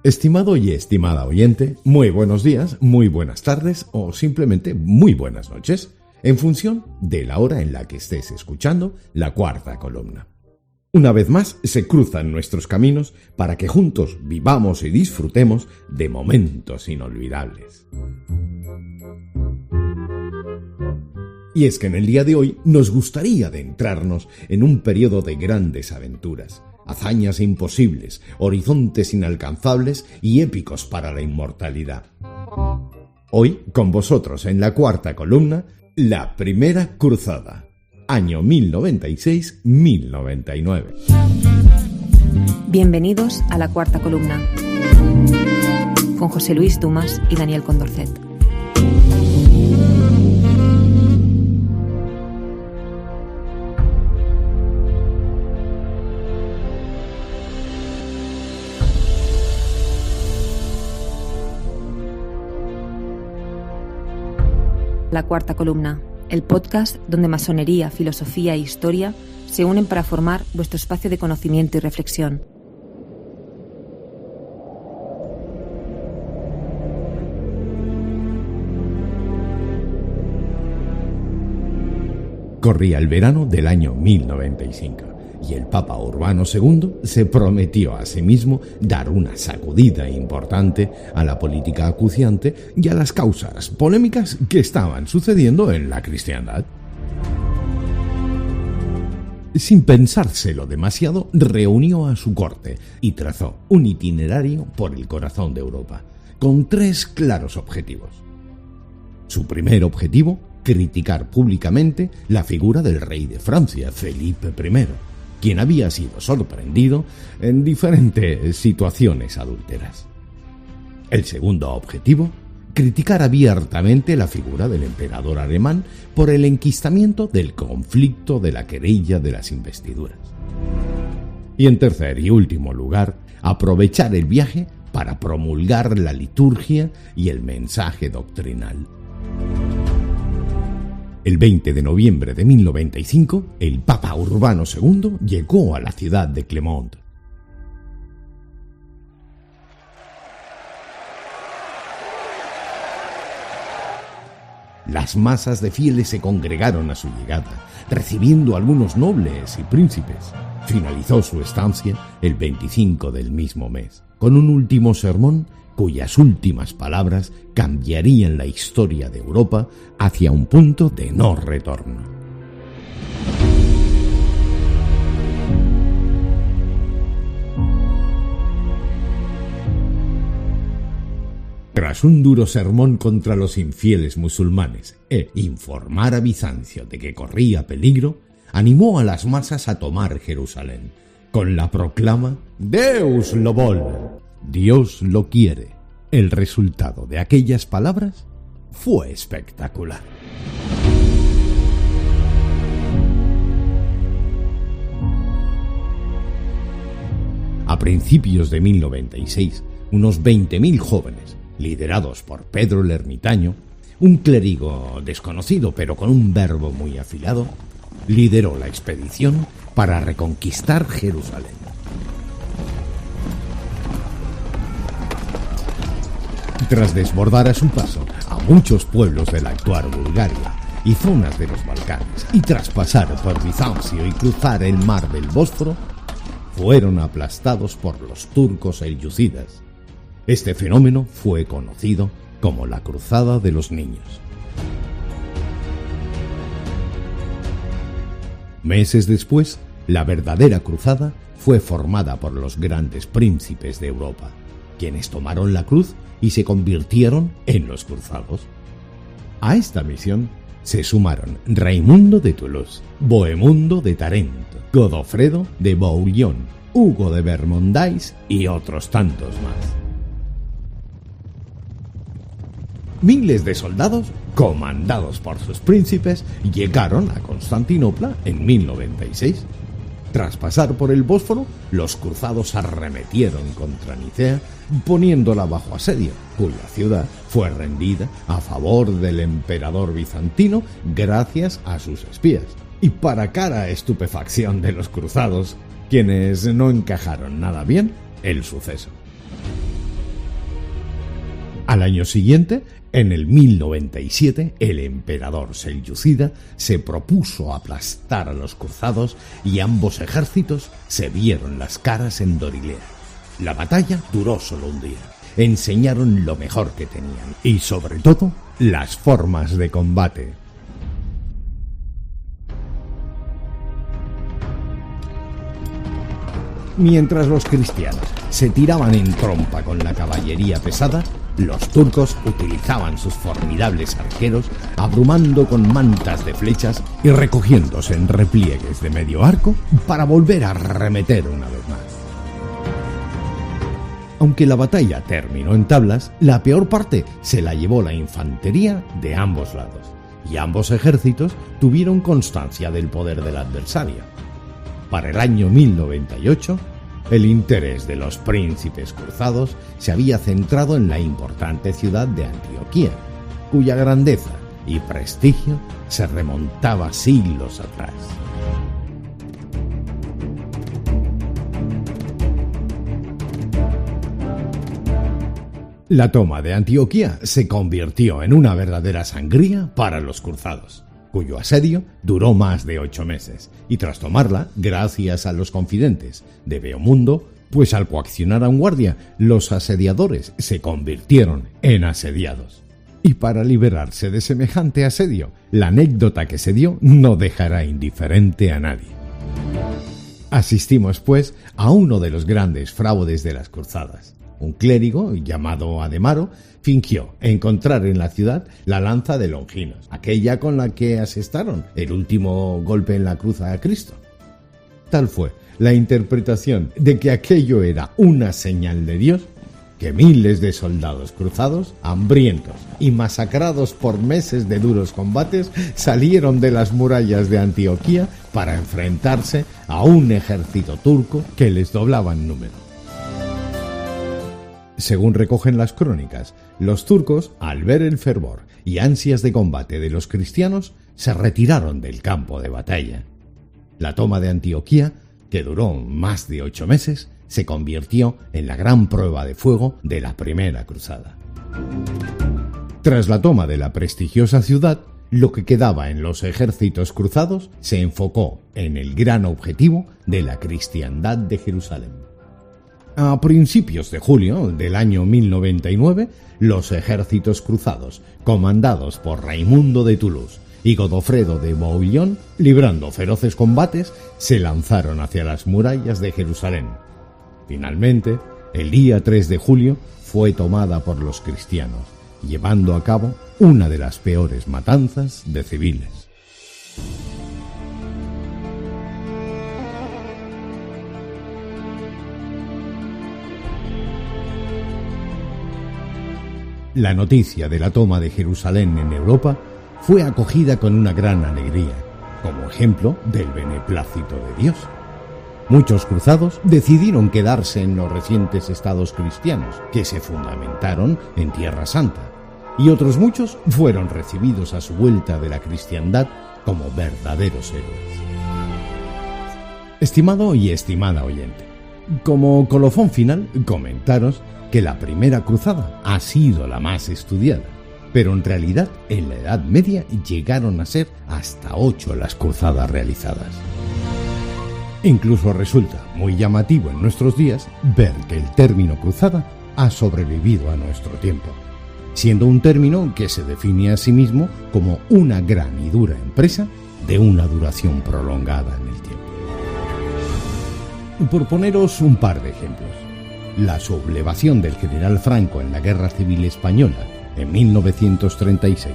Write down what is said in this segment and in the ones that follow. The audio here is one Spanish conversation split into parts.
Estimado y estimada oyente, muy buenos días, muy buenas tardes o simplemente muy buenas noches, en función de la hora en la que estés escuchando la cuarta columna. Una vez más se cruzan nuestros caminos para que juntos vivamos y disfrutemos de momentos inolvidables. Y es que en el día de hoy nos gustaría adentrarnos en un periodo de grandes aventuras, hazañas imposibles, horizontes inalcanzables y épicos para la inmortalidad. Hoy, con vosotros en la cuarta columna, la Primera Cruzada, año 1096-1099. Bienvenidos a la cuarta columna, con José Luis Dumas y Daniel Condorcet. La cuarta columna, el podcast donde masonería, filosofía e historia se unen para formar vuestro espacio de conocimiento y reflexión. Corría el verano del año 1095 y el Papa Urbano II se prometió a sí mismo dar una sacudida importante a la política acuciante y a las causas polémicas que estaban sucediendo en la cristiandad. Sin pensárselo demasiado, reunió a su corte y trazó un itinerario por el corazón de Europa, con 3 claros objetivos. Su primer objetivo, criticar públicamente la figura del rey de Francia, Felipe I, quien había sido sorprendido en diferentes situaciones adúlteras. El segundo objetivo, criticar abiertamente la figura del emperador alemán por el enquistamiento del conflicto de la querella de las investiduras. Y en tercer y último lugar, aprovechar el viaje para promulgar la liturgia y el mensaje doctrinal. El 20 de noviembre de 1095, el Papa Urbano II llegó a la ciudad de Clermont. Las masas de fieles se congregaron a su llegada, recibiendo a algunos nobles y príncipes. Finalizó su estancia el 25 del mismo mes, con un último sermón cuyas últimas palabras cambiarían la historia de Europa hacia un punto de no retorno. Tras un duro sermón contra los infieles musulmanes e informar a Bizancio de que corría peligro, animó a las masas a tomar Jerusalén, con la proclama «Deus lo vol», Dios lo quiere. El resultado de aquellas palabras fue espectacular. A principios de 1096, unos 20.000 jóvenes, liderados por Pedro el Ermitaño, un clérigo desconocido pero con un verbo muy afilado, lideró la expedición para reconquistar Jerusalén. Tras desbordar a su paso a muchos pueblos de la actual Bulgaria y zonas de los Balcanes, y tras pasar por Bizancio y cruzar el mar del Bósforo, fueron aplastados por los turcos selyúcidas. Este fenómeno fue conocido como la Cruzada de los Niños. Meses después, la verdadera cruzada fue formada por los grandes príncipes de Europa, quienes tomaron la cruz y se convirtieron en los cruzados. A esta misión se sumaron Raimundo de Toulouse, Bohemundo de Tarento, Godofredo de Bouillon, Hugo de Vermondais y otros tantos más. Miles de soldados, comandados por sus príncipes, llegaron a Constantinopla en 1096. Tras pasar por el Bósforo, los cruzados arremetieron contra Nicea, poniéndola bajo asedio, cuya ciudad fue rendida a favor del emperador bizantino gracias a sus espías. Y para cara estupefacción de los cruzados, quienes no encajaron nada bien el suceso. Al año siguiente, en el 1097, el emperador selyúcida se propuso aplastar a los cruzados y ambos ejércitos se vieron las caras en Dorilea. La batalla duró solo un día. Enseñaron lo mejor que tenían y, sobre todo, las formas de combate. Mientras los cristianos se tiraban en trompa con la caballería pesada, los turcos utilizaban sus formidables arqueros, abrumando con mantas de flechas y recogiéndose en repliegues de medio arco para volver a arremeter una vez más. Aunque la batalla terminó en tablas, la peor parte se la llevó la infantería de ambos lados, y ambos ejércitos tuvieron constancia del poder del adversario. Para el año 1098, el interés de los príncipes cruzados se había centrado en la importante ciudad de Antioquía, cuya grandeza y prestigio se remontaba siglos atrás. La toma de Antioquía se convirtió en una verdadera sangría para los cruzados, cuyo asedio duró más de 8 meses, y tras tomarla, gracias a los confidentes de Bohemundo, pues al coaccionar a un guardia, los asediadores se convirtieron en asediados. Y para liberarse de semejante asedio, la anécdota que se dio no dejará indiferente a nadie. Asistimos, pues, a uno de los grandes fraudes de las cruzadas. Un clérigo llamado Ademaro fingió encontrar en la ciudad la lanza de Longinos, aquella con la que asestaron el último golpe en la cruz a Cristo. Tal fue la interpretación de que aquello era una señal de Dios, que miles de soldados cruzados, hambrientos y masacrados por meses de duros combates, salieron de las murallas de Antioquía para enfrentarse a un ejército turco que les doblaba en número. Según recogen las crónicas, los turcos, al ver el fervor y ansias de combate de los cristianos, se retiraron del campo de batalla. La toma de Antioquía, que duró más de 8 meses, se convirtió en la gran prueba de fuego de la primera cruzada. Tras la toma de la prestigiosa ciudad, lo que quedaba en los ejércitos cruzados se enfocó en el gran objetivo de la cristiandad de Jerusalén. A principios de julio del año 1099, los ejércitos cruzados, comandados por Raimundo de Toulouse y Godofredo de Bouillon, librando feroces combates, se lanzaron hacia las murallas de Jerusalén. Finalmente, el día 3 de julio fue tomada por los cristianos, llevando a cabo una de las peores matanzas de civiles. La noticia de la toma de Jerusalén en Europa fue acogida con una gran alegría, como ejemplo del beneplácito de Dios. Muchos cruzados decidieron quedarse en los recientes estados cristianos, que se fundamentaron en Tierra Santa, y otros muchos fueron recibidos a su vuelta de la cristiandad como verdaderos héroes. Estimado y estimada oyente, como colofón final, comentaros que la primera cruzada ha sido la más estudiada, pero en realidad en la Edad Media llegaron a ser hasta 8 las cruzadas realizadas. Incluso resulta muy llamativo en nuestros días ver que el término cruzada ha sobrevivido a nuestro tiempo, siendo un término que se define a sí mismo como una gran y dura empresa de una duración prolongada en el tiempo. Por poneros un par de ejemplos, la sublevación del general Franco en la Guerra Civil Española en 1936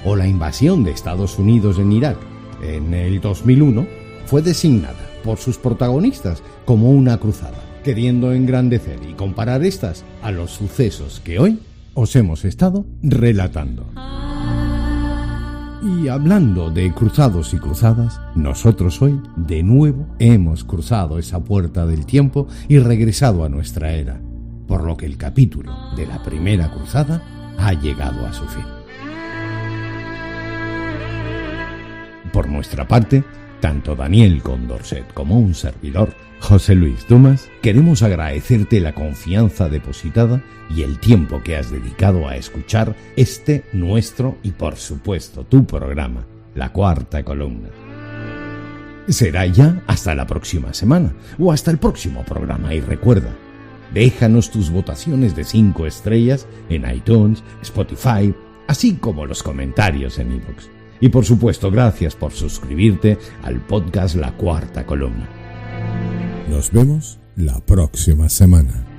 o la invasión de Estados Unidos en Irak en el 2001 fue designada por sus protagonistas como una cruzada, queriendo engrandecer y comparar estas a los sucesos que hoy os hemos estado relatando. Y hablando de cruzados y cruzadas, nosotros hoy de nuevo hemos cruzado esa puerta del tiempo y regresado a nuestra era, por lo que el capítulo de la primera cruzada ha llegado a su fin. Por nuestra parte, Tanto Daniel Condorcet como un servidor, José Luis Dumas, queremos agradecerte la confianza depositada y el tiempo que has dedicado a escuchar este, nuestro y por supuesto tu programa, La Cuarta Columna. Será ya hasta la próxima semana o hasta el próximo programa y recuerda, déjanos tus votaciones de 5 estrellas en iTunes, Spotify, así como los comentarios en iVoox. Y por supuesto, gracias por suscribirte al podcast La Cuarta Columna. Nos vemos la próxima semana.